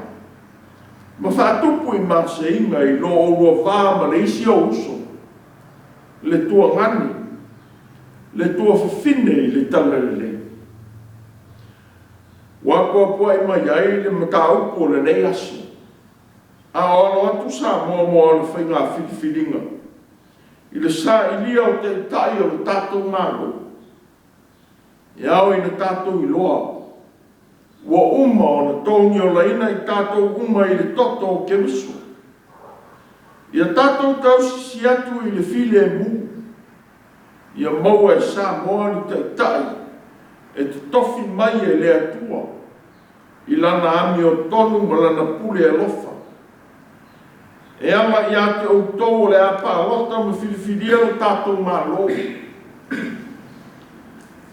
Ma whatupu I maseinga I lo ua whama le isi o uso. Le tua ngani. Le tua whawhine I le tala le. Wako po I mai ai le mataupo le nei aso. A ono atu sa mo le whainga whiwhiringa. I le sa I lia o te tai o le tātou mālo. I au I le tātou I loa. Wa uma o na tōngi o laina I tātou uma I le toto o ke miso. Ia tātou tau si atu I le file e mu. Ia maua e sa moa ni tai tai. E te tofi mai e le atua. I lana ami o tonu ma lana pule e lofa. E ama I ate o tau le apa lota ma filifilia o tātou malo.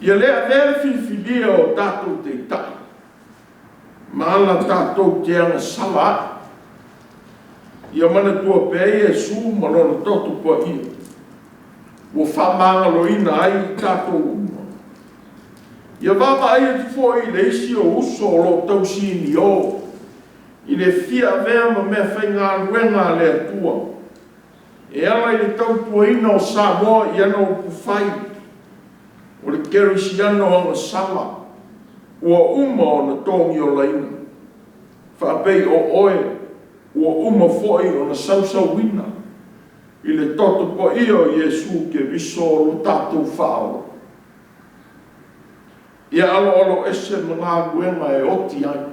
Ia lea vele filifilia o tātou te tai. Ma ala tātou te anga sala. Ia mana tua pei e su ma lona toto pa ia. Wo whamanga loina ai I tātou uma. Ia vava ai atu fōi le isi o uso o lo tau sini o. I le fia vea ma mea whainga ruenga le atua. E ala I le tau tuaina o Samoa I ana o puwhai. O le kero isi ana o anga sala. Ua uma o na tōngi o laina. Whapei o oe. Ua uma fōi o na sausau wina. I le toto po ia o Iesu ke viso o lo tātou whao. Ia alo alo ese mga guenga e oti ai.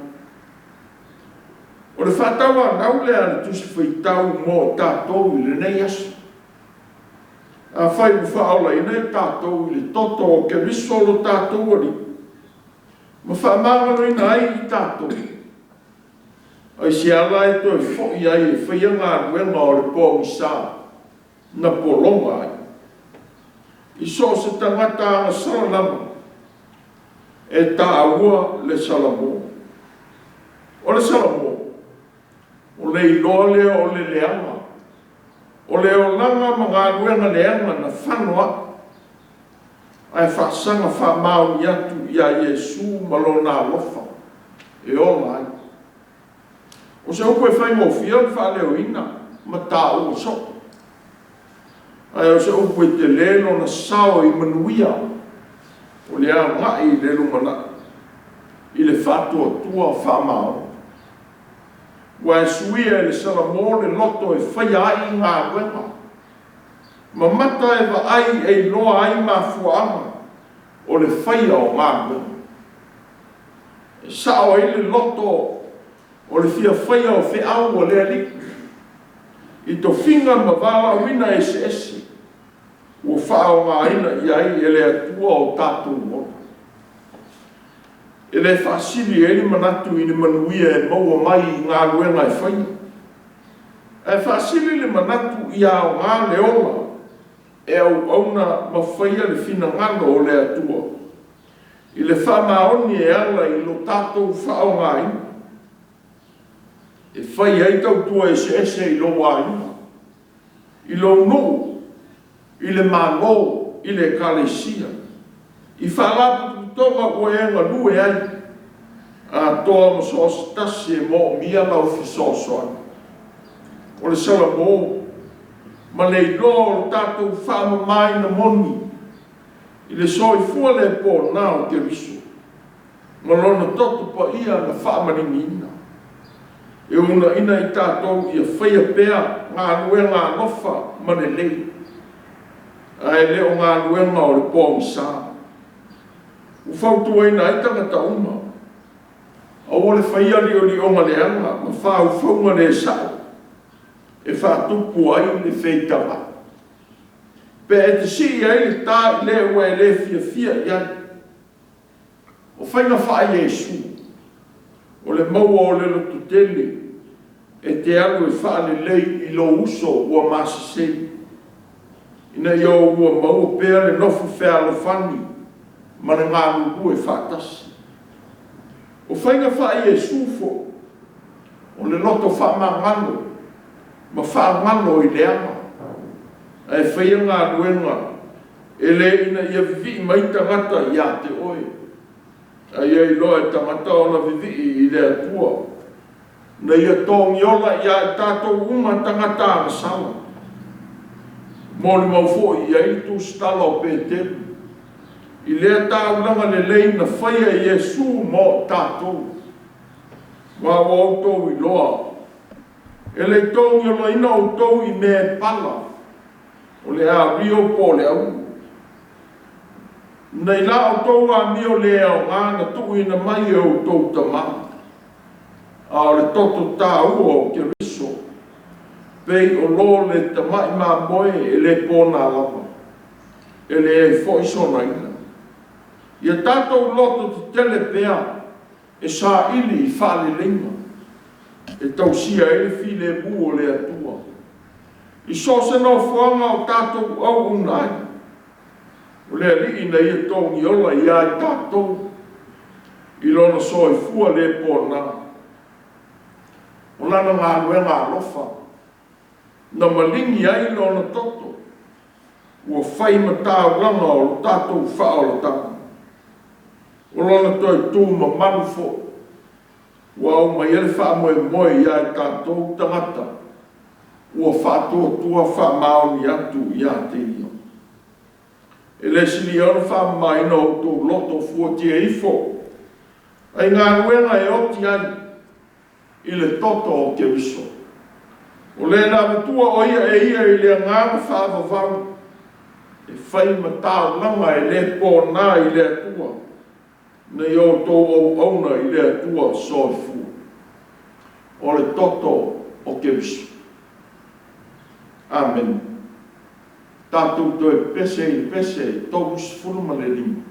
O le whatawa naulea na tusi whaitau mo tātou I le nei aso. A whai mu whaola I nei tātou I le toto o ke viso o lo tātou ori. Ma whamangalo I nai I tātou. Ai si ala e toi fōi ai e whaia ngā guenga o le pō misa. Na polonga ai. I so se tangata anga salalama. E tāua le salamo. O le salamo. O le iloa lea o le leanga. O le o langa mga ruenga leanga na whanua. Ai whaasanga whamau ni atu I a Iesu malona alofa. E ola ai. O se upo e whaingo whia whaleo ina. Ma tāua so. Ai o se upo e te lelo na sao I manuia. O le a ngai le lumana. I le whatua tua whamau. Wa e suia le salamo le loto e whaia ai ngā wenga. Ma mata e wa ai e loa ai ma fuama. O le whaia o ngā wenga. E sao e le loto o le fia whaia o whiau o le aliku. I to finga ma wala wina e se esi. O whao ngā ina I ai e le atua o tātou mona. E le whaasili e ni manatu I ni manuia e maua mai I ngā luenga e whaia. E whaasili le manatu I a o ngā leola e au auna ma whaia le fina ngana o le atua. I le whamaoni e ala I lo tātou whao ngā ina. E whaia I tau tua e se ese I lo wā ina. I lo nuu. I le malo, I le kalesia. I whalapu tonga o e nga lue ai. A toa mo soos tasi e mo mia lau fisosoan. O le salamo, ma le ilo o tātou whaama mai na moni. I le soi fua le po nao ke riso. Ma lona toto pa ia na whaama ringi ina. E una ina I tātou I a whaia pēa ngā lue ngā nofa ma le lei. Ai leo ngā luenga o le pōngi sā. U whautua ina I tangata uma. A o le whaia li o li onga le anga, ma whau whaunga le sā. E whātupu ai le wheitanga. Pe e te si ai le tā i le ua e le fia iai. O whainga wha Iesu. O le maua o le lotu tele. E te alu e wha le lei i lo uso ua masasei. Ina yo ua maua pēr le nofu whea lo whani. Ma le ngā lugu e whātasi. O whainga wha Iesu fo. O le loto wha mangano. Ma wha ngano i le ama. E whaia ngā ruenga. E le ina ia vivi mai tangata ia te oe. A ia i loa e tangata o na vivi i le atua. Na ia tōngi ola ia e tātou uma tangata a sawa. Mō ni mau fo ia i tu stala o pēteru. I lea tāulanga le lei na whaia Iesu mō tātou. Wā wautou i loa. E le tōngi ola ina o tau i me pala. O le a rio po le au. Nei la o tau a mio le au ngana tu ina mai e o tau tama. A o le toto tā ua o ke riso. Pei o lo le tamai ma moe e le pōna lava. E le e fo isona ina. Ia tātou loto te tele pea. E sa ili i whale lenga. E tau sia e le file bu o le atua. I so se no fuanga o tātou au unai. O le ali ina ia tōngi ola ia i tātou. I lona so i fua le pōna. O lana ngā nuenga alofa. Na malingi ai lona toto. Ua whai matau langa o tātou whaola tanga. O lona toi tū ma manufo. Ua au mai ele wha moe moe ia i tātou tangata. Ua whātua tua wha maoni atu ia te ia. E le sili ona wha mai no tō loto fuatia ifo. Ai ngā ruenga e oti ai i le toto o ke riso. O le nā matua o ia e ia i le ngāma whaavavau. E whai matau langa e le pōna i le atua. Nei o tō au auna i le atua soifu. O le toto o ke riso. Amen. Tātou toi pese i pese, tōus furuma le lima.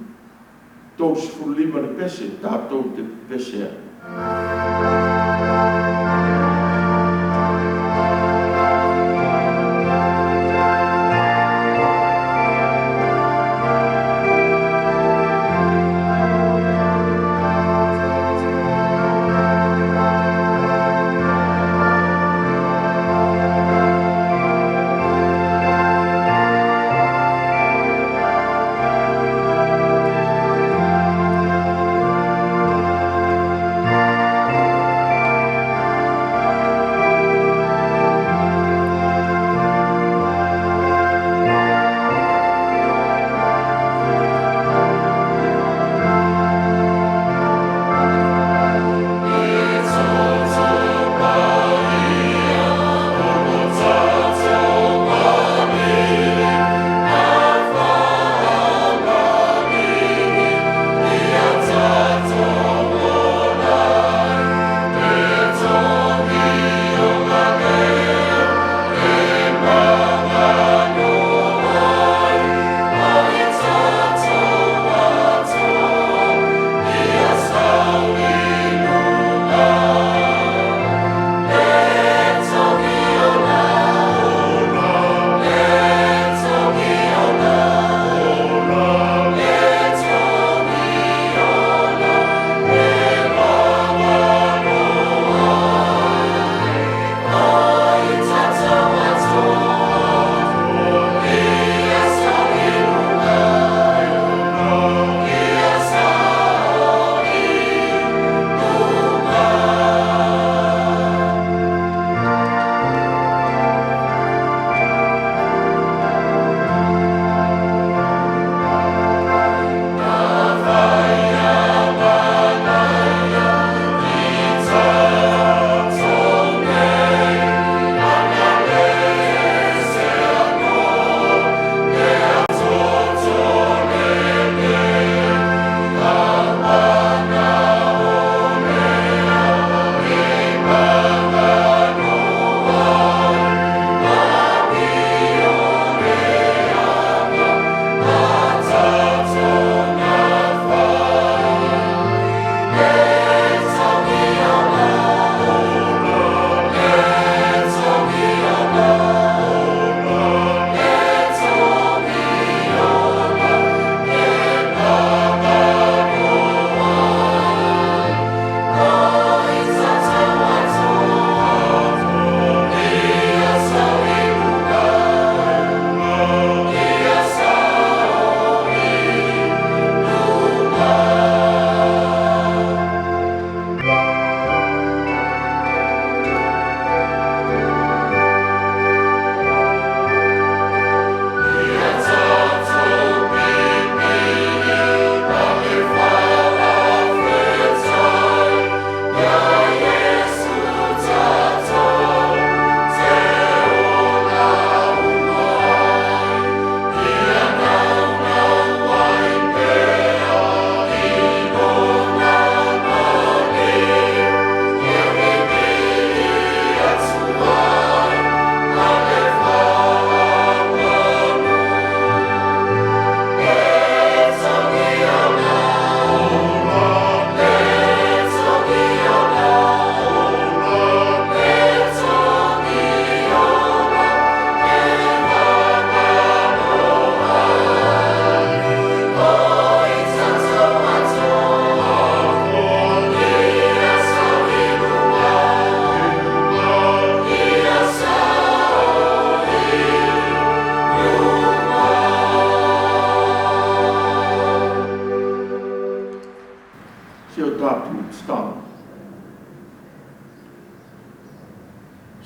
Tōus furulima le pese, tātou te pese.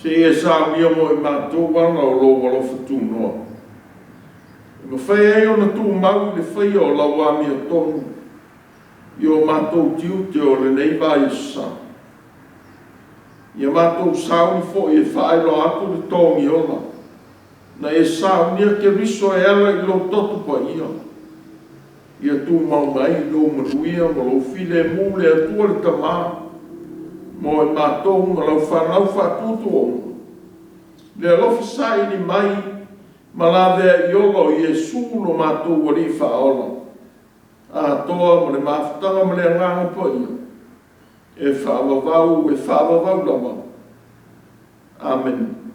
Se e sa ia mo e mātou wana o lo walo whatu noa. Ma whai e o na tū mau le whai o la wami o tonu. I o mātou tiu te o le nei ba Iesu sa. Ia mātou sauni fo e whae lo atu le tongi ola. Na e sauni a ke riso e ala i lo totu pa ia. Ia tū mau mai lo manuia ma lo file mule atua le tamaa. Mo e mātou ma lau whanau whatutu o. Le alofi sai ni mai ma la vea i olo i e sūlo mātou wari whaola. A toa ma le mawhatanga ma le anganga po ia. E whaavavau lama. Amen.